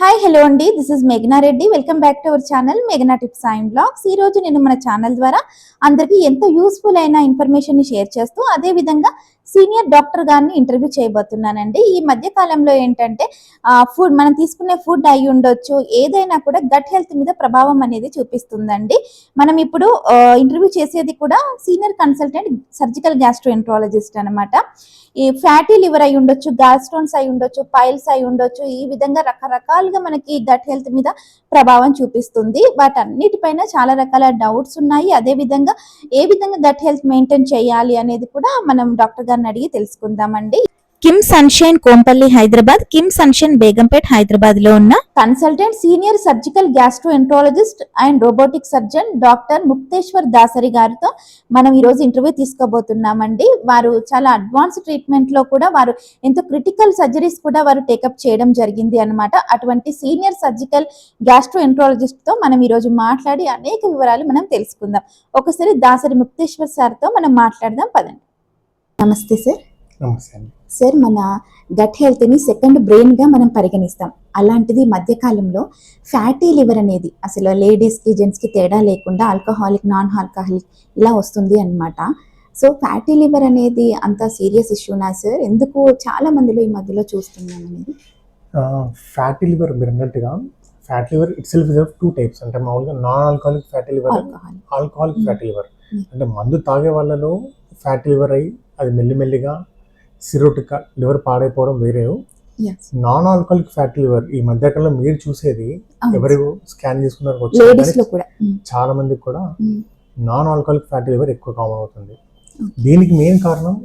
Hi hello అండి, this is మేఘనా Reddy. Welcome back to our channel మేఘనా టిప్స్ అండ్ బ్లాగ్స్. ఈ రోజు నేను మన ఛానల్ ద్వారా అందరికీ ఎంతో యూస్ఫుల్ అయిన ఇన్ఫర్మేషన్ ని షేర్ చేస్తూ అదే విధంగా సీనియర్ డాక్టర్ గారిని ఇంటర్వ్యూ చేయబోతున్నానండి. ఈ మధ్య కాలంలో ఏంటంటే ఫుడ్ మనం తీసుకునే ఫుడ్ అయి ఉండొచ్చు, ఏదైనా కూడా గట్ హెల్త్ మీద ప్రభావం అనేది చూపిస్తుందండి. మనం ఇప్పుడు ఇంటర్వ్యూ చేసేది కూడా సీనియర్ కన్సల్టెంట్ సర్జికల్ గ్యాస్ట్రోఎంట్రాలజిస్ట్ అనమాట. ఈ ఫ్యాటీ లివర్ అయి ఉండొచ్చు, గాల్ స్టోన్స్ అయి ఉండొచ్చు, పైల్స్ అయి ఉండొచ్చు, ఈ విధంగా రకరకాలుగా మనకి గట్ హెల్త్ మీద ప్రభావం చూపిస్తుంది. వాటన్నిటిపైన చాలా రకాల డౌట్స్ ఉన్నాయి. అదే విధంగా ఏ విధంగా గట్ హెల్త్ మెయింటైన్ చేయాలి అనేది కూడా మనం డాక్టర్ గారిని అడిగి తెలుసుకుందామండి. Kim sunshine Kompally Hyderabad, Kim sunshine Begumpet Hyderabad లో ఉన్న consultant senior surgical gastroenterologist and robotic surgeon doctor Mukteshwar Dasari గారితో మనం ఈ రోజు ఇంటర్వ్యూ తీసుకోబోతున్నామండి. వారు చాలా అడ్వాన్స్ ట్రీట్మెంట్ లో కూడా వారు ఎంతో క్రిటికల్ సర్జరీస్ కూడా వారు టేకప్ చేయడం జరిగింది అనమాట. అటువంటి సీనియర్ సర్జికల్ గ్యాస్ట్రోఎంట్రాలజిస్ట్ తో మనం ఈ రోజు మాట్లాడి అనేక వివరాలు మనం తెలుసుకుందాం. ఒకసారి దాసరి ముక్తేశ్వర్ సార్ తో మనం మాట్లాడదాం, పదండి. నమస్తే సార్. నమస్తే అండి. సార్, మన గట్ హెల్త్ని సెకండ్ బ్రెయిన్గా మనం పరిగణిస్తాం. అలాంటిది మధ్యకాలంలో ఫ్యాటీ లివర్ అనేది అసలు లేడీస్కి జెంట్స్కి తేడా లేకుండా ఆల్కహాలిక్, నాన్ ఆల్కహాలిక్ ఇలా వస్తుంది అనమాట. సో ఫ్యాటీ లివర్ అనేది అంత సీరియస్ ఇష్యూనా సార్? ఎందుకు చాలా మందిలో ఈ మధ్యలో చూస్తున్నాం అనేది? ఫ్యాటీ లివర్ మీరు అన్నట్టుగా fatty liver it self is two types. అంటే మామూలుగా non alcoholic fatty liver, alcoholic fatty liver. అంటే మందు తాగే వాళ్ళలో ఫ్యాటీ లివర్ అయ్యి అది మెల్లిమెల్లిగా సిరోటిక్ లివర్ పాడైపోవడం వేరే. నాన్ ఆల్కహాలిక్ ఫ్యాటీ లివర్ ఈ మధ్యకాలంలో మీరు చూసేది ఎవరు స్కాన్ చేసుకున్నారు చాలా మందికి కూడా నాన్ ఆల్కహాలిక్ ఫ్యాటీ లివర్ ఎక్కువ కామన్ అవుతుంది. దీనికి మెయిన్ కారణం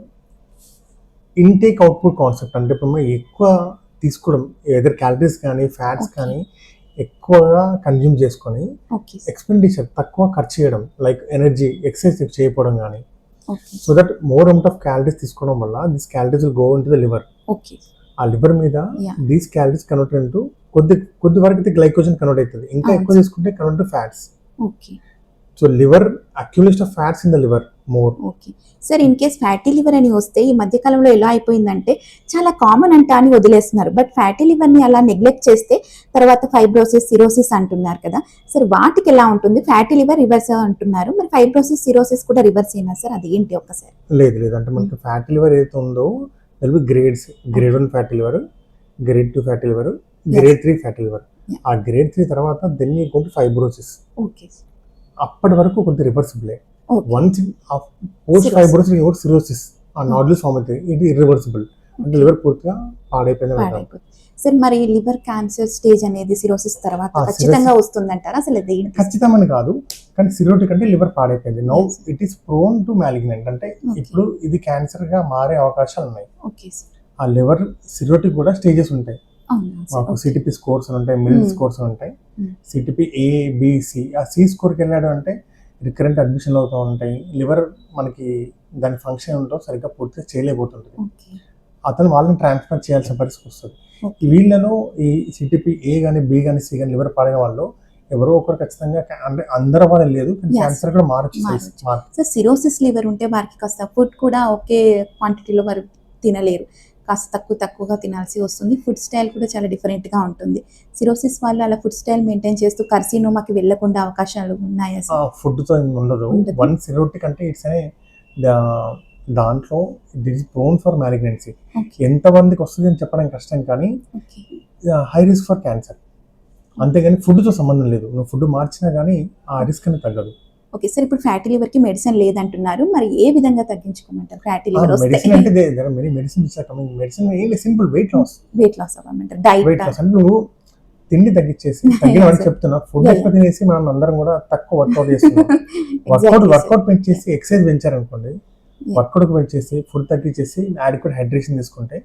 ఇంటేక్ అవుట్పుట్ కాన్సెప్ట్. అంటే ఇప్పుడు మనం ఎక్కువ తీసుకోవడం, ఏదైనా క్యాలరీస్ కానీ ఫ్యాట్స్ కానీ ఎక్కువగా కన్జ్యూమ్ చేసుకొని ఎక్స్పెండిచర్ తక్కువ ఖర్చు చేయడం, లైక్ ఎనర్జీ ఎక్సర్సైజ్ చేయకపోవడం కానీ. So that more amount of calories తీసుకోవడం వల్ల this calories will go in to the liver. ఆ లివర్ మీద దీస్ క్యాలరీస్ కన్వర్ట్ ఇంటూ కొద్ది వరకు అయితే గ్లైకోజన్ కన్వర్ట్ అవుతుంది. ఇంకా ఎక్కువ తీసుకుంటే convert to fats. So liver accumulation of fats in the liver more. Sir, in case fatty liver అని వస్తే ఈ మధ్య కాలంలో ఎలా అయిపోయిందంటే చాలా కామన్ అంట అని వదిలేస్తున్నారు. బట్ ఫ్యాటీ లివర్ ని అలా నెగ్లెక్ట్ చేస్తే తర్వాత ఫైబ్రోసిస్, సిరోసిస్ అంటున్నారు కదా సార్, వాటికి ఎలా ఉంటుంది? ఫ్యాటీ లివర్ రివర్స్ అంటున్నారు, మరి ఫైబ్రోసిస్, సిరోసిస్ కూడా రివర్స్ అయినా సార్? అది ఏంటి ఒక్కసారి? లేదు అంటే మనకి ఫ్యాటీ లివర్ ఏదైతే ఉందో grades, grade 1 fatty liver, grade 2 fatty liver, grade 3 fatty liver. ఆ గ్రేడ్ 3 తర్వాత then you go to fibrosis. అప్పటి వరకు కొంచెం reversible. Once post fibrosis your cirrhosis ఆ నాడ్యూల్స్ ఫామ్ అవుతాయి. ఇది ఇర్రివర్సిబుల్, అంటే లివర్ పూర్తిగా పాడైపోయింది. సార్, మరి లివర్ క్యాన్సర్ స్టేజ్ అనేది సిరోసిస్ తర్వాత ఖచ్చితంగా వస్తుందంటారా? అసలు ఖచ్చితంగా కాదు, కానీ సిరోటిక్ అంటే లివర్ పాడైపోయింది. Now it is prone to malignant, అంటే ఇప్పుడు ఇది క్యాన్సర్ గా మారే అవకాశాలు ఉన్నాయి. ఆ లివర్ సిరోటిక్ కూడా స్టేజెస్ ఉంటాయి. మాకు సిటిపి స్కోర్స్ ఉంటాయి, మిడిల్ స్కోర్స్ ఉంటాయి. CTP A-B-C. ఆ C స్కోర్కి వెళ్ళాడు అంటే రికరెంట్ అడ్మిషన్లు అవుతూ ఉంటాయి. లివర్ మనకి దాని ఫంక్షన్ ఉంటో సరిగ్గా పూర్తిగా చేయలేకపోతుంటుంది. అతను వాళ్ళని ట్రాన్స్ఫర్ చేయాల్సిన పరిస్థితి వస్తుంది. వీళ్ళలో ఈ సిటిపి A కానీ B కానీ C కానీ లివర్ పాడిన వాళ్ళు ఎవరో ఒకరు ఖచ్చితంగా, అంటే అందరూ వాళ్ళు లేదు, క్యాన్సర్ కూడా మారచ్చు. సిరోసిస్ లివర్ ఉంటే వారికి కాస్త ఫుడ్ కూడా ఒకే క్వాంటిటీలో వారు తినలేరు, కాస్త తక్కువగా తినాల్సి వస్తుంది. ఫుడ్ స్టైల్ కూడా చాలా డిఫరెంట్గా ఉంటుంది. సిరోసిస్ వాళ్ళు అలా ఫుడ్ స్టైల్ మెయింటైన్ చేస్తూ కార్సినోమాకి వెళ్లకుండా అవకాశాలు ఉన్నాయా? ఫుడ్తో ఉండదు. వన్ సిరోటిక్ అంటే ఇట్స్ దాంట్లో it is prone for malignancy. ఎంతమందికి వస్తుంది అని చెప్పడం కష్టం, కానీ హై రిస్క్ ఫర్ క్యాన్సర్. అంతేగాని ఫుడ్తో సంబంధం లేదు. నువ్వు ఫుడ్ మార్చినా కానీ ఆ రిస్క్ అనేది తగ్గదు. ఓకే సార్, ఇప్పుడు ఫ్యాటీ లివర్ కి మెడిసిన్ లేదంటున్నారు, మరి ఏ విధంగా తగ్గించుకోమంటారు? ఫ్యాటీ లివర్ మెడిసిన్ అంటే there are many medicines are coming. Medicine ఏంటి? సింపుల్ వెయిట్ లాస్ అవ్వమంటారు. డైట్ లాస్ అంటే నువ్వు తిండి తగ్గించేసి తగ్గినవని చెప్తున్నా. ఫుడ్ ఎక్కువ తినేసి మనం అందరం కూడా తక్కువ వర్కౌట్ చేస్తున్నాం. వర్కౌట్ పెంచేసి ఎక్సర్సైజ్ పెంచారనుకోండి, వర్కౌట్ పెంచేసి ఫుడ్ తగ్గించేసి యాడిక్వేట్ హైడ్రేషన్ తీసుకుంటే,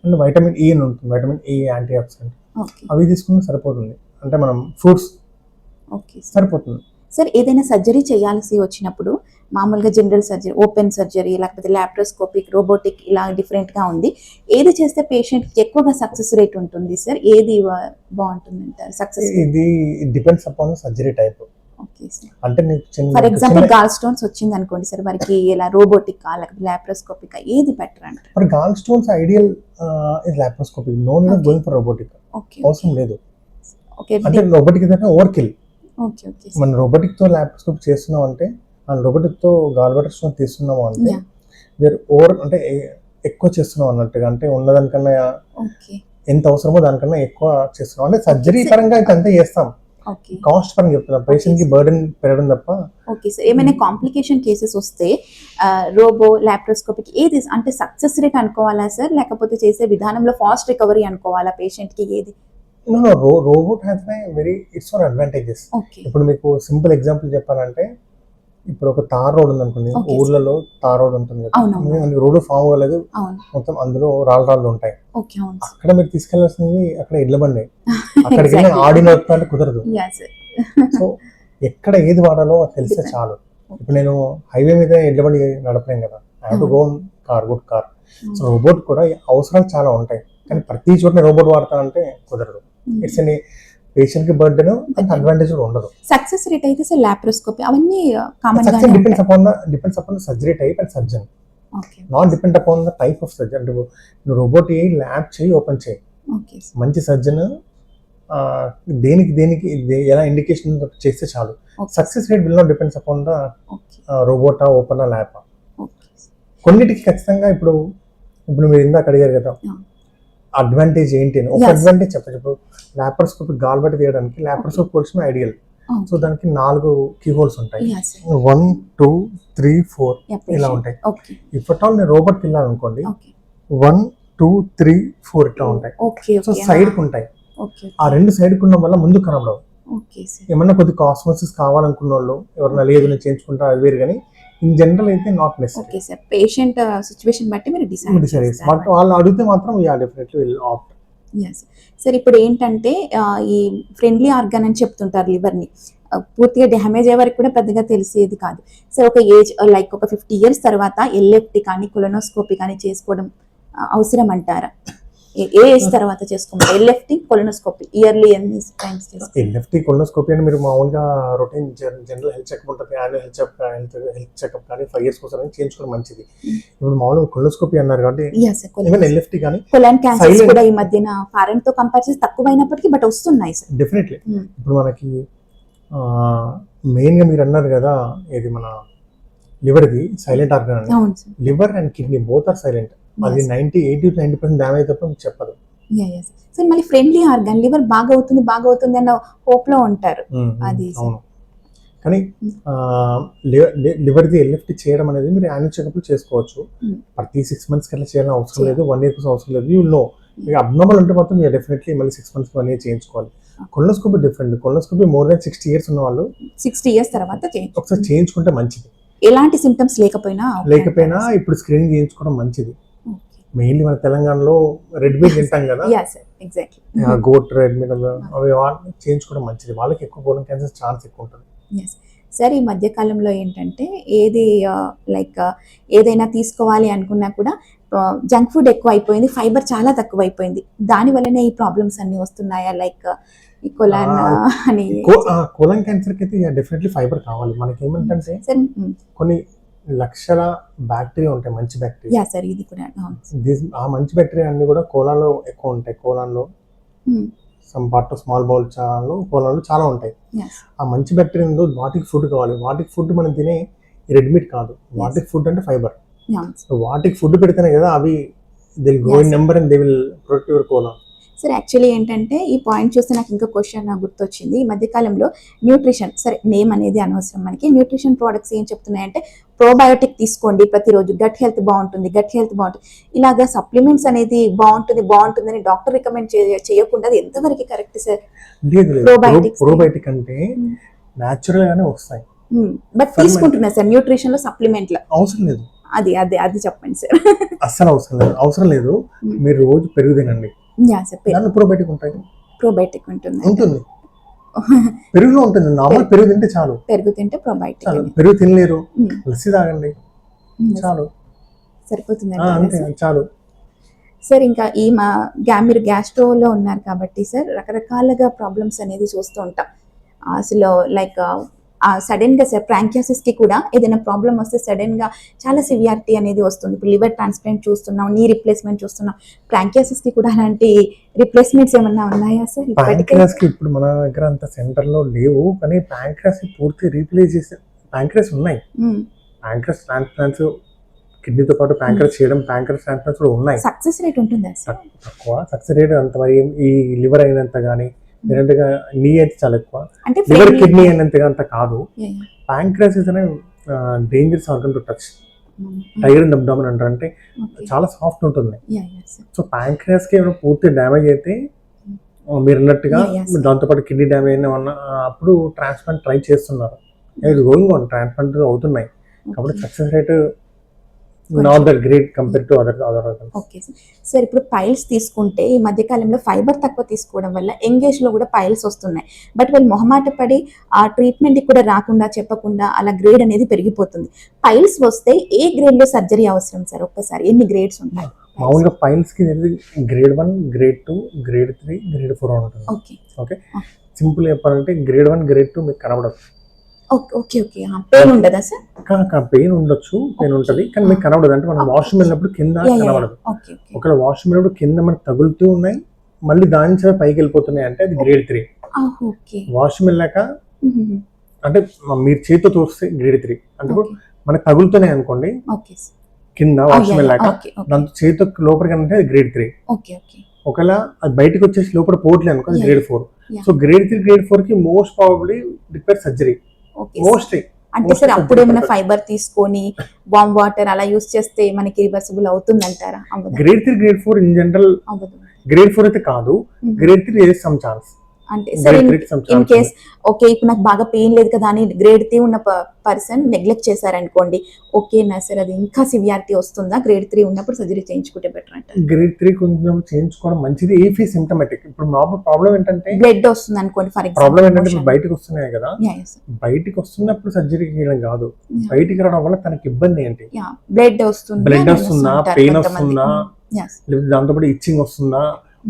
అండ్ వైటమిన్ E అని ఉంటుంది, వైటమిన్ E యాంటీ ఆక్సిడెంట్, అవి తీసుకుంటే సరిపోతుంది. అంటే మనం ఫ్రూట్స్ సరిపోతుంది. సార్, ఏదైనా సర్జరీ చేయాల్సి వచ్చినప్పుడు మామూలుగా జనరల్ సర్జరీ, ఓపెన్ సర్జరీ, లేకపోతే లాప్రోస్కోపిక్, రోబోటిక్ ఇలా డిఫరెంట్గా ఉంది. ఏది చేస్తే పేషెంట్కి ఎక్కువగా సక్సెస్ రేట్ ఉంటుంది సార్? ఏది బాగుంటుంది అంటారు సక్సెస్? ఇది డిపెండ్స్ అపాన్ సర్జరీ టైప్. అంటే ఫర్ ఎగ్జాంపుల్ గాల్ స్టోన్స్ వచ్చింది అనుకోండి సార్, వారికి ఇలా రోబోటిక్ లేకపోతే లాప్రోస్కోపిక్ ఏది బెటర్ అంటారు? For gallstones ideal is laparoscopic. No need going for robotic. అవసరం లేదు. ఓకే అంటే రోబోటిక్ ఏంటంటే ఓవర్ కిల్. ఓకే ఓకే మనం రోబోటిక్ తో లాప్రోస్కోపీ చేస్తున్నాం అంటే, మనం రోబోటిక్ తో గాల్ బ్లాడర్ స్టోన్ తీస్తున్నాము అంటే యా వేర్ ఓవర్ అంటే ఎక్కువ చేస్తున్నాం అన్నట్టుగా, అంటే ఉన్నదానికన్నా ఓకే ఎంత అవసరమో దానికన్నా ఎక్కువ చేస్తున్నాం. అంటే సర్జరీ Okay. పరంగా అయితే అంతే చేస్తాం, ఓకే కాస్ట్ పరంగా చెప్తున్నా, పేషెంట్ కి బర్డెన్ పెరగడం తప్ప. ఓకే సార్, ఏమైనా కాంప్లికేషన్ కేసెస్ వస్తే రోబో లాప్రోస్కోపీకి ఏది అంటే సక్సెస్ రేట్ అనుకోవాలా సార్, లేకపోతే చేసే విధానంలో ఫాస్ట్ రికవరీ అనుకోవాలా పేషెంట్ కి ఏది? Robot has very it's for advantages. Okay ఇప్పుడు మీకు సింపుల్ ఎగ్జాంపుల్ చెప్పాలంటే, ఇప్పుడు ఒక తార్ రోడ్ ఉంది అనుకోండి, Okay, sir. ఊర్లలో తార్ రోడ్ ఉంటుంది కదా, అవునవును. రోడ్డు ఫామ్ అవ్వలేదు, అవును మొత్తం అందులో రాళ్ళు ఉంటాయి. ఓకే అవును సార్ అక్కడ మీరు తీసుకెళ్లాల్సింది అక్కడ ఎడ్ల బండి, అక్కడికి వెళ్ళి ఆడి నడపాలంటే కుదరదు. యా సార్ సో ఎక్కడ ఏది వాడాలో అది తెలిస్తే Depend. చాలు. ఇప్పుడు నేను హైవే మీద ఎడ్ల బండి నడపలేం కదా, I have to go good car. So robot కూడా అవసరాలు చాలా ఉంటాయి, కానీ ప్రతి చోట రోబోట్ వాడతా అంటే కుదరదు. ఇట్స్ ఎనీ పేషెంట్ కి బర్డెన్, అడ్వాంటేజ్ కూడా ఉండదు. సక్సెస్ రేట్ అయితే సార్ లాప్రోస్కోపీ అవన్నీ కామన్ Success గానే depends ఉంటాయి. upon the surgery type and surgeon. Okay Not depend upon the type of surgeon. అంటే నువ్వు రోబోట్ ల్యాబ్ చేయి, ఓపెన్ చేయి, ఓకే సార్ మంచి సర్జన్ దేనికి ఎలా ఇండికేషన్ చేస్తే చాలు. Okay success rate will not depends upon the okay robota, open lab. Okay కొన్నిటికి ఖచ్చితంగా ఇప్పుడు మీరు ఇందాక అడిగారు కదా Yeah. అడ్వాంటేజ్ ఏంటి అని. ఒక Yes. అడ్వాంటేజ్ చెప్పచ్చు. ఇప్పుడు లాప్రోస్కోపీ గాల్ బట్టి తీయడానికి లాప్రోస్కోపీ పోల్చిన ఐడియల్. సో దానికి 4 కీ హోల్స్ ఉంటాయి, యా సార్ 1 2 3 4 యా ఇలా ఉంటాయి. ఓకే ఇఫ్ అట్ ఆల్ నేను రోబోట్కి వెళ్ళాలనుకోండి, ఓకే 1 2 3 4 ఇట్లా ఉంటాయి. ఓకే సో ఓకే సైడ్ కు ఉంటాయి. ఓకే ఆ 2 సైడ్ కు ఉండడం వల్ల ముందు కనబడవు. ఓకే సార్ ఏమన్నా కొద్ది కాస్మోసిస్ కావాలనుకున్న వాళ్ళు ఎవరైనా లేదు నేను చేయించుకుంటా అది వేరు, కానీ ఇన్ జనరల్ అయితే not necessary. Okay sir patient situation బట్టి మీరు డిసైడ్ చేస్తారు. బట్ వాళ్ళు అడిగితే మాత్రం definitely will opt. Yes sir, ఇప్పుడు ఏంటంటే ఈ ఫ్రెండ్లీ ఆర్గాన్ అని చెప్తుంటారు లివర్ని, పూర్తిగా డ్యామేజ్ అయ్యే వరకు కూడా పెద్దగా తెలిసేది కాదు. సార్ ఒక ఏజ్ లైక్ ఒక 50 years తర్వాత ఎల్ఎఫ్టి కానీ కొలనోస్కోపీ కానీ చేసుకోవడం అవసరం అంటారా? ఏ ఏజ్ తర్వాత చేసుకోమంటారు ఎల్ఎఫ్టి కొలనోస్కోపీ? ఇయర్లీ ఎన్ని టైమ్స్ చేసుకోవాలి? ఎల్ఎఫ్టి కొలనోస్కోపీ అని మీరు మామూలుగా రొటీన్ జనరల్ హెల్త్ చెకప్ ఉంటుంది, యాన్యువల్ హెల్త్ చెకప్ కానీ 5 years కోసం చేయించుకోవడం మంచిది. ఇప్పుడు మామూలుగా కొలనోస్కోపీ అన్నారు కాబట్టి ఈవెన్ ఎల్ఎఫ్టి కానీ కొలాన్ క్యాన్సర్స్ కూడా ఈ మధ్యన ఫారెన్ తో కంపేర్ చేసి తక్కువైనప్పటికీ బట్ వస్తున్నాయి సార్. డెఫినెట్లీ. ఇప్పుడు మనకి మెయిన్ గా మీరు అన్నారు కదా, ఇది మన లివర్ది సైలెంట్ ఆర్గన్ అని. అవును sir. Liver and kidney both are silent. అది 80-90% డ్యామేజ్ తప్ప మీకు చెప్పదు. సార్ మళ్ళీ ఫ్రెండ్లీ ఆర్గాన్ లివర్ బాగా అవుతుంది అన్న హోప్ లో ఉంటారు. అది అవును, కానీ లివర్ది ఎల్ఎఫ్టి చేయడం అనేది మీరు యాన్యువల్ చెకప్ చేసుకోవచ్చు. ప్రతి 6 months కల్లా చేయాలని అవసరం లేదు, 1 year కోసం అవసరం లేదు. యూ నో మీకు అబ్నార్మల్ ఉంటే మాత్రం మీరు డెఫినెట్లీ మళ్ళీ 6 months 1 year చేయించుకోవాలి. Colonoscopy different. Colonoscopy more than 60 years ఉన్న వాళ్ళు 60 years తర్వాత ఒకసారి చేయించుకుంటే మంచిది. ఎలాంటి సిమ్టమ్స్ లేకపోయినా ఇప్పుడు స్క్రీనింగ్ చేయించుకోవడం మంచిది. మెయిన్లీ మన తెలంగాణలో రెడ్ మీట్ తింటాం కదా, గోట్ రెడ్ మీట్ అవి చేయించుకోవడం మంచిది. వాళ్ళకి ఎక్కువ కోలన్ క్యాన్సర్ ఛాన్స్ ఎక్కువ ఉంటుంది. సార్ ఈ మధ్య కాలంలో ఏంటంటే ఏది లైక్ ఏదైనా తీసుకోవాలి అనుకున్నా కూడా జంక్ ఫుడ్ ఎక్కువ అయిపోయింది, ఫైబర్ చాలా తక్కువ అయిపోయింది. దాని వల్లనే ఈ ప్రాబ్లమ్స్ అన్ని వస్తున్నాయా? లైక్ ఈ కొలాన్ అని. కోలన్ క్యాన్సర్ కి అయితే డెఫినెట్లీ ఫైబర్ కావాలి. మనకి ఏమంటే కొన్ని లక్షల బ్యాక్టీరియా ఉంటాయి, మంచి బ్యాక్టీరియా. సార్ ఇది కూడా ఆ మంచి బ్యాక్టీరియా అన్ని కూడా కోలాన్లో ఎక్కువ ఉంటాయి. కోలాన్లో some part of small bowel కోలాన్లో చాలా ఉంటాయి. ఆ మంచి బ్యాక్టీరియా వాటికి ఫుడ్ కావాలి. వాటికి ఫుడ్ మనం తినే రెడ్ మీట్ కాదు, వాటికి ఫుడ్ అంటే ఫైబర్. వాటికి ఫుడ్ పెడితేనే కదా అవి they will grow in number and they will protect your colon. Sir actually ఏంటంటే ఈ పాయింట్ చూస్తే నాకు ఇంకా క్వశ్చన్ గుర్తొచ్చింది. ఈ మధ్యకాలంలో న్యూట్రిషన్, సరే నేమ్ అనేది అనవసరం మనకి, న్యూట్రిషన్ ప్రోడక్ట్స్ ఏం చెప్తున్నాయంటే ప్రోబయోటిక్ తీసుకోండి ప్రతిరోజు, గట్ హెల్త్ బాగుంటుంది. ఇలాగా సప్లిమెంట్స్ అనేది బాగుంటుంది అని డాక్టర్ రికమెండ్ చేయకుండా అది ఎంతవరకు కరెక్ట్ సార్? ప్రోబయోటిక్ అంటే న్యాచురల్ గానే వస్తాయి, బట్ తీసుకుంటున్నారు సార్ న్యూట్రిషన్ లో సప్లిమెంట్ అవసరం లేదు. అది చెప్పండి సార్. అస్సలు అవసరం లేదు. మీరు రోజు పెరుగు తినండి, ప్రోబయోటిక్ ఉంటుంది. పెరుగులో ఉంటుంది, నార్మల్ పెరుగు తింటే చాలు. పెరుగు తింటే ప్రోబయోటిక్. పెరుగు తినలేరు, లస్సీ తాగండి చాలు, సరిపోతుంది చాలు. సార్ ఇంకా మీరు గ్యాస్ట్రోలో ఉన్నారు కాబట్టి సార్ రకరకాలుగా ప్రాబ్లమ్స్ అనేది చూస్తూ ఉంటాం. అసలు లైక్ సడన్ గా ప్రాంకియాసిస్ కి కూడా ఏదైనా ప్రాబ్లం వస్తే సడన్ గా చాలా సివియారిటీ అనేది వస్తుంది. ఇప్పుడు లివర్ ట్రాన్స్ప్లాంట్ చూస్తున్నాం, నీ రిప్లేస్మెంట్ చూస్తున్నాం, ప్రాంకియాసిస్ కి కూడా అలాంటి రిప్లేస్మెంట్స్ ఏమన్నా ఉన్నాయా సార్ ఇప్పటికే? ప్యాంక్రియాస్ కి ఇప్పుడు మన దగ్గర అంత సెంటర్ లో లేవు, కానీ ప్యాంక్రియాస్ కి పూర్తి రీప్లేస్ చేసే ప్యాంక్రియాస్ ఉన్నాయి. ప్యాంక్రియాస్ ట్రాన్స్ప్లాంట్స్ కిడ్నీతో పాటు ప్యాంక్రియాస్ చేయడం, ప్యాంక్రియాస్ ట్రాన్స్ప్లాంట్స్ కూడా ఉన్నాయి. సక్సెస్ రేట్ ఉంటుందా సార్? తక్కువ సక్సెస్ రేట్ అంత మరి ఈ లివర్ అయినంత కానీ లేదంటే నీ అయితే చాలా ఎక్కువ, అంటే లివర్ కిడ్నీ అయినంతగా అంత కాదు. Pancreas is dangerous organ to touch. Tiger in abdomen అంటారు, అంటే చాలా సాఫ్ట్ ఉంటుంది. సో ప్యాంక్రియాస్ కి ఏమైనా పూర్తి డ్యామేజ్ అయితే మీరు అన్నట్టుగా దాంతోపాటు కిడ్నీ డ్యామేజ్ అయినా ఉన్న అప్పుడు ట్రాన్స్ప్లాంట్ ట్రై చేస్తున్నారు. ఇట్ గోయింగ్ ఆన్, ట్రాన్స్ప్లాంట్ అవుతున్నాయి. కాబట్టి success rate not that great compare to other organs. Okay sir, ఇప్పుడు పైల్స్ తీసుకుంటే ఈ మధ్య కాలంలో ఫైబర్ తక్కువ తీసుకోవడం వల్ల ఎంగేజ్ లో కూడా పైల్స్ వస్తున్నాయి. బట్ వాళ్ళు మొహమాట పడి ఆ ట్రీట్మెంట్ కూడా రాకుండా చెప్పకుండా అలా గ్రేడ్ అనేది పెరిగిపోతుంది. పైల్స్ వస్తే ఏ గ్రేడ్ లో సర్జరీ అవసరం సార్? ఒక్కసారి ఎన్ని గ్రేడ్స్ ఉంటాయి? మామూలుగా పైల్స్ కి గ్రేడ్ 1, గ్రేడ్ 2, గ్రేడ్ 3, గ్రేడ్ 4 ఉంటుంది. ఓకే, సింపుల్ చెప్పాలంటే గ్రేడ్ 1, గ్రేడ్ 2 మీకు కనబడదు. ఓకే ఓకే, పెయిన్ ఉండదా సార్? పెయిన్ ఉండొచ్చు, పెయిన్ ఉంటుంది, కానీ మీకు కనబడదు. అంటే మనం వాష్రూమ్ వెళ్ళినప్పుడు కింద కనబడదు. ఒకవేళ వాష్రూమ్ వెళ్ళినప్పుడు కింద మనకు తగులుతూ ఉన్నాయి, మళ్ళీ దాని చేత పైకి వెళ్ళిపోతున్నాయి అంటే అది గ్రేడ్ 3. వాష్రూమ్ వెళ్ళాక అంటే మీరు చేతితో చూస్తే గ్రేడ్ 3. అంటే మనకు తగులుతున్నాయి అనుకోండి కింద వాష్రూమ్ వెళ్ళాక, దాంతో చేతితో లోపలికి అంటే అది గ్రేడ్ 3. ఒకవేళ అది బయటకు వచ్చేసి లోపల పోట్లే అనుకో అది గ్రేడ్ 4. సో గ్రేడ్ 3, గ్రేడ్ 4 కి most probably require surgery mostly. అంటే సార్ అప్పుడు ఏమైనా ఫైబర్ తీసుకొని వామ్ వాటర్ అలా యూస్ చేస్తే మనకి రివర్సిబుల్ అవుతుందంటారా? Grade 3, grade 4 in general, grade 4 అయితే కాదు, grade 3 there is some chance. అంటే సార్ ఇన్ కేస్ ఓకే ఇప్పుడు నాకు బాగా పెయిన్ లేదు కదా అని గ్రేడ్ 3 ఉన్న పర్సన్ నెగ్లెక్ట్ చేశారనుకోండి, ఓకేనా సార్ అది ఇంకా సివియారిటీ వస్తుందా? గ్రేడ్ 3 ఉన్నప్పుడు సర్జరీ చేయించుకుంటే బెటర్ అంటారు? గ్రేడ్ 3 కొంచెం చేయించుకోవడం మంచిది ఇఫ్ ఈ సిమ్టమాటిక్. ఇప్పుడు నార్మల్ ప్రాబ్లం ఏంటంటే బ్లడ్ వస్తుంది అనుకోండి ఫర్ ఎగ్జాంపుల్, ప్రాబ్లం ఏంటంటే బయటకు వస్తున్నాయి కదా, బయటికి వస్తున్నప్పుడు సర్జరీ చేయడం కాదు, బయటికి రావడం వల్ల తనకి ఇబ్బంది ఏంటి? బ్లడ్ వస్తుందా, పెయిన్ వస్తుందా, లేదా దాంతోపాటు ఇచ్చింగ్ వస్తుందా,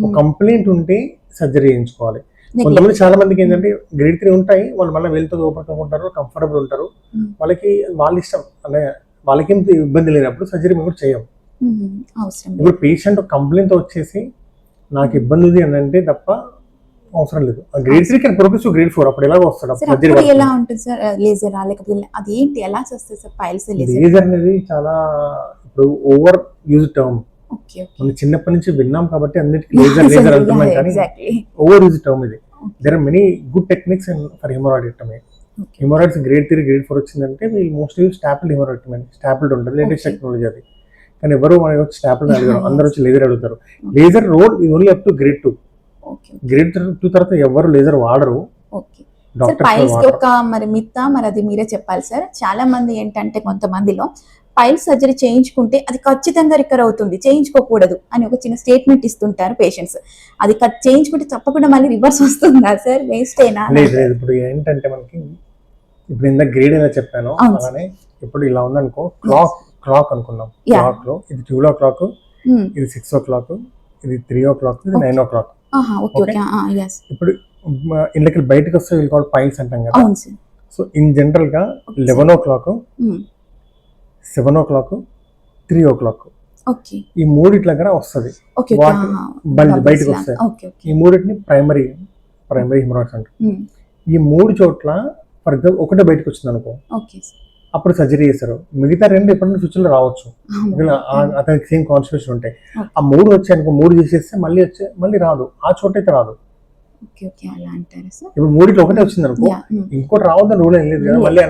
ఒక కంప్లైంట్ ఉంటే సర్జరీ చేయించుకోవాలి. కొంతమంది చాలా మందికి ఏంటంటే గ్రేడ్ 3 ఉంటాయి, వాళ్ళు మళ్ళీ వెళ్తూ ఉపయోగపడతారు, కంఫర్టబుల్ ఉంటారు, వాళ్ళకి వాళ్ళ ఇష్టం, అంటే వాళ్ళకి ఇబ్బంది లేనప్పుడు సర్జరీ మేము కూడా చేయం. ఇప్పుడు పేషెంట్ కంప్లైంట్ తో వచ్చేసి నాకు ఇబ్బంది ఉంది అని అంటే తప్ప అవసరం లేదు. Grade 3 can progress to grade 4 అప్పుడు ఎలాగో వస్తాడు. ఎలా ఉంటుంది సార్ లేజర్ లేకపోతే అది ఏంటి, ఎలా చేస్తారు సార్ పైల్స్? లేజర్ అనేది చాలా ఇప్పుడు ఓవర్ యూజ్ టర్మ్, మనం చిన్నప్పటి నుంచి విన్నాం కాబట్టి అన్నిటికీ లేజర్ లేజర్ అంటున్నాం, కానీ ఓవర్ యూజ్ టర్మ్ ఇది. There are many good techniques for haemorrhoidectomy. Haemorrhoids grade 3, grade 4 వచ్చిందంటే వీళ్ళు మోస్ట్లీ స్టాపిల్డ్ హెమరాయిడెక్టమీ. స్టాపిల్డ్ ఉంటుంది, లేటెస్ట్ టెక్నాలజీ అది, కానీ ఎవరు మనకి వచ్చి స్టాపిల్డ్ అడిగారు, అందరూ వచ్చి లేజర్ అడుగుతారు. లేజర్ రోల్ ఇది only up to grade 2. Grade 2 తర్వాత ఎవరు లేజర్ వాడరు. పైల్స్ ఒక మరి మిత్తా మరి అది మీరే చెప్పాలి సార్. చాలా మంది ఏంటంటే కొంతమందిలో పైల్స్ సర్జరీ చేయించుకుంటే అది ఖచ్చితంగా రికవర్ అవుతుంది, చేయించుకోకూడదు అని ఒక చిన్న స్టేట్మెంట్ ఇస్తుంటారు పేషెంట్స్. అది చేయించుకుంటే తప్పకుండా మళ్ళీ రివర్స్ వస్తుందా సార్? వేస్ట్ అయినా? లేదు, ఇప్పుడు ఏంటంటే మనకి ఇప్పుడు ఇంత గ్రేడ్ ఎలా చెప్పాను అలానే ఇప్పుడు ఇలా ఉందనుకో, క్లాక్ అనుకున్నాం, క్లాక్ లో ఇది 2 o'clock, ఇది 6 o'clock, ఇది 3 o'clock, ఇది 9 o'clock. ఇప్పుడు ఇంట్లోకి బయటకు వస్తే వీళ్ళు కూడా పైల్స్ అంటాం కదా. సో ఇన్ జనరల్ గా 11 o'clock, 7 o'clock, 3 o'clock ఈ మూడిట్ల దగ్గర వస్తుంది, బయటకు వస్తాయి. ఈ మూడింటిని ప్రైమరీ హెమరాయిడ్స్ అంటారు. ఈ 3 చోట్ల ఫర్ ఎగ్జాంపుల్ ఒకటే బయటకు వచ్చింది అనుకో, అప్పుడు సర్జరీ చేస్తారు. మిగతా 2 ఎప్పుడైనా ఫ్యూచర్ లో రావచ్చు, అతనికి సేమ్ కాన్స్టిట్యూషన్ ఉంటాయి. ఆ 3 వచ్చాయి అనుకో, 3 చేసేస్తే మళ్ళీ రాదు, ఆ చోట అయితే రాదు. ఇప్పుడు 3 ఒకటే వచ్చింది అనుకో, ఇంకోటి రావద్దని రూల్ ఏం లేదు కదా, మళ్ళీ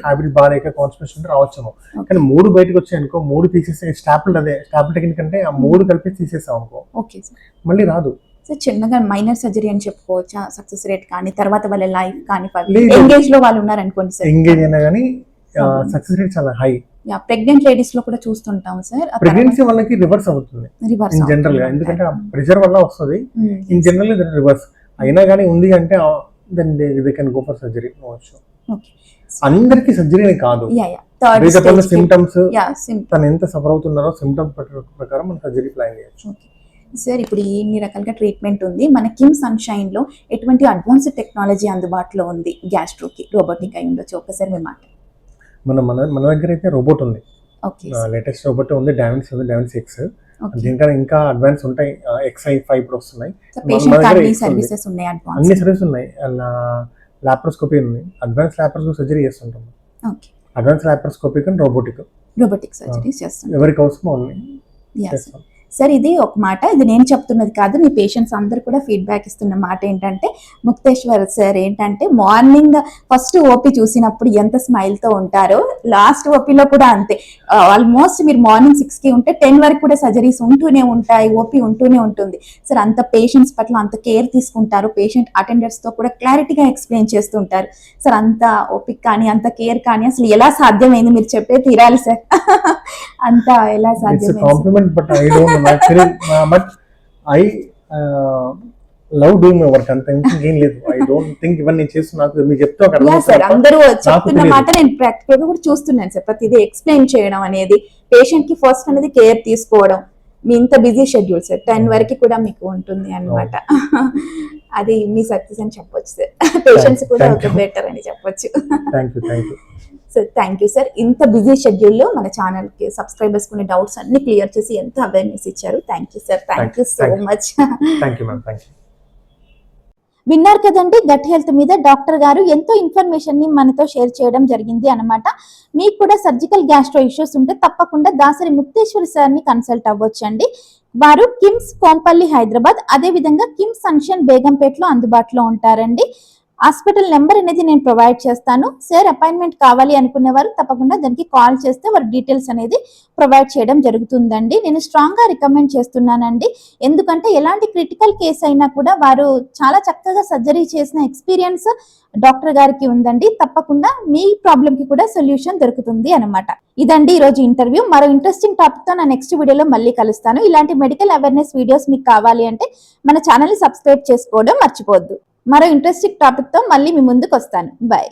హ్యాబిట్ బాగా కాన్స్టిట్యూషన్ రావచ్చేమో. కానీ 3 బయటకు వచ్చాయి అనుకో, 3 తీసేస్తే స్టాపుల్ టెక్నిక్ అంటే ఆ 3 కలిపి తీసేస్తాం అనుకో, మళ్ళీ రాదు. చిన్నగా మైనర్ సర్జరీ అని చెప్పుకోవచ్చా సక్సెస్ రేట్? కానీ తర్వాత వాళ్ళ లైఫ్ కానీ ఎంగేజ్ లో వాళ్ళు ఉన్నారు అనుకోండి సార్, ఎంగేజ్ అయినా కానీ సక్సెస్ రేట్ చాలా హై. ప్రెగ్నెంట్ లేడీస్ లో కూడా చూస్తుంటాం సార్. ప్రెగ్నెన్సీ వాళ్ళకి రివర్స్ అవుతుంది ఇన్ జనరల్ గా, ఎందుకంటే ప్రెషర్ వల్ల వస్తుంది. ఇన్ జనరల్ రివర్స్ అయినా కానీ ఉంది అంటే then they can go for surgery. అందరికి సర్జరీ కాదు, సిమ్టమ్స్ తను ఎంత సఫర్ అవుతున్నారో సిమ్టమ్స్ ప్రకారం మనం సర్జరీ ప్లాన్ చేయొచ్చు. సార్ ఇప్పుడు ఇన్ని రకాలుగా ట్రీట్మెంట్ ఉంది, మన కిమ్ సన్షైన్ లో ఎటువంటి అడ్వాన్స్డ్ టెక్నాలజీ అందుబాటులో ఉంది గ్యాస్ట్రోకి, రోబోటిక్ అయి ఉండొచ్చు, ఒక్కసారి మీ మాట. మన దగ్గర అయితే రోబోట్ ఉంది, ఓకే లేటెస్ట్ రోబోట్ ఉంది, డావిన్స్ ఉంది, డావిన్స్ ఎక్స్. ఓకే. దీనికన్నా ఇంకా అడ్వాన్స్ ఉంటాయి, XI5 ఇప్పుడు వస్తున్నాయి. పేషెంట్ దగ్గర అన్ని X ఉంది. సర్వీసెస్ ఉన్నాయి అన్ని అడ్వాన్స్. సర్వీస్ ఉన్నాయి. లాప్రోస్కోపీ ఉంది, అడ్వాన్స్ లాప్రోస్కోపీ సర్జరీ చేస్తుంటాం. ఓకే. అడ్వాన్స్ లాప్రోస్కోపీ కానీ రోబోటిక్ రోబోటిక్ సర్జరీస్ చేస్తున్నారు. ఎవరికి అవసరమో అన్ని Yes. చేస్తాం. సార్ ఇది ఒక మాట, ఇది నేను చెప్తున్నది కాదు, మీ పేషెంట్స్ అందరు కూడా ఫీడ్బ్యాక్ ఇస్తున్న మాట ఏంటంటే, ముక్తేశ్వర్ సార్ ఏంటంటే మార్నింగ్ ఫస్ట్ ఓపీ చూసినప్పుడు ఎంత స్మైల్ తో ఉంటారో లాస్ట్ ఓపీలో కూడా అంతే. ఆల్మోస్ట్ మీరు మార్నింగ్ 6కి ఉంటే 10 వరకు కూడా సర్జరీస్ ఉంటూనే ఉంటాయి, ఓపీ ఉంటూనే ఉంటుంది. సార్ అంత పేషెంట్స్ పట్ల అంత కేర్ తీసుకుంటారు, పేషెంట్ అటెండర్స్ తో కూడా క్లారిటీగా ఎక్స్ప్లెయిన్ చేస్తుంటారు. సార్ అంత ఓపిక కానీ అంత కేర్ కానీ అసలు ఎలా సాధ్యమైంది, మీరు చెప్పే తీరాలి సార్. అంత ఎలా ఇట్స్ సాధ్యమైంది? Compliment, but I don't know actually, but I love doing my work, అంత ఏం లేదు. ఐ డోంట్ థింక్ ఇవన్నీ నేను చేస్తున్నా, నాకు మీరు చెప్తే ఒక యా సార్, అందరూ చెప్తున్న తెలియదు. మాట నేను ప్రాక్టికల్ గా కూడా చూస్తున్నాను సార్. ప్రతిదీ ఎక్స్ప్లెయిన్ చేయడం అనేది, పేషెంట్ కి ఫస్ట్ అనేది కేర్ తీసుకోవడం. మీ ఇంత బిజీ షెడ్యూల్ సార్, 10 వరకు కూడా మీకు ఉంటుంది అన్నమాట. అది మీ సక్సెస్ అని చెప్పొచ్చు సార్, పేషెంట్స్ కూడా Thank ఒక you. బెటర్ అని చెప్పొచ్చు. Thank you. Sir thank you sir, ఇంత బిజీ షెడ్యూల్లో మన ఛానల్ కి సబ్స్క్రైబర్స్ కొన్ని డౌట్స్ అన్ని క్లియర్ చేసి ఎంత అవేర్నెస్ ఇచ్చారు. Thank you sir, thank you so Thank you. Much. Thank you ma'am, thank you. విన్నారు కదండి, గట్ హెల్త్ మీద డాక్టర్ గారు ఎంతో ఇన్ఫర్మేషన్ ని మనతో షేర్ చేయడం జరిగింది అన్నమాట. మీకు కూడా సర్జికల్ గ్యాస్ట్రో ఇష్యూస్ ఉంటే తప్పకుండా దాసరి ముక్తేశ్వర్ సార్ ని కన్సల్ట్ అవ్వచ్చండి. వారు కిమ్స్ కోంపల్లి హైదరాబాద్, అదే విధంగా కిమ్స్ సన్షైన్ బేగంపేటలో అందుబాటులో ఉంటారండి. హాస్పిటల్ నెంబర్ అనేది నేను ప్రొవైడ్ చేస్తాను. సార్ అపాయింట్మెంట్ కావాలి అనుకునేవారు తప్పకుండా దానికి కాల్ చేస్తే వారు డీటెయిల్స్ అనేది ప్రొవైడ్ చేయడం జరుగుతుందండి. నేను స్ట్రాంగ్ గా రికమెండ్ చేస్తున్నానండి, ఎందుకంటే ఎలాంటి క్రిటికల్ కేసు అయినా కూడా వారు చాలా చక్కగా సర్జరీ చేసిన ఎక్స్పీరియన్స్ డాక్టర్ గారికి ఉందండి. తప్పకుండా మీ ప్రాబ్లం కి కూడా సొల్యూషన్ దొరుకుతుంది అన్నమాట. ఇదండి ఈ రోజు ఇంటర్వ్యూ. మరో ఇంట్రెస్టింగ్ టాపిక్ తో నా నెక్స్ట్ వీడియోలో మళ్ళీ కలుస్తాను. ఇలాంటి మెడికల్ అవేర్నెస్ వీడియోస్ మీకు కావాలి అంటే మన ఛానల్ ని సబ్స్క్రైబ్ చేసుకోవడం మర్చిపోవద్దు. మరో ఇంట్రెస్టింగ్ టాపిక్ తో మళ్ళీ మీ ముందుకు వస్తాను. బాయ్.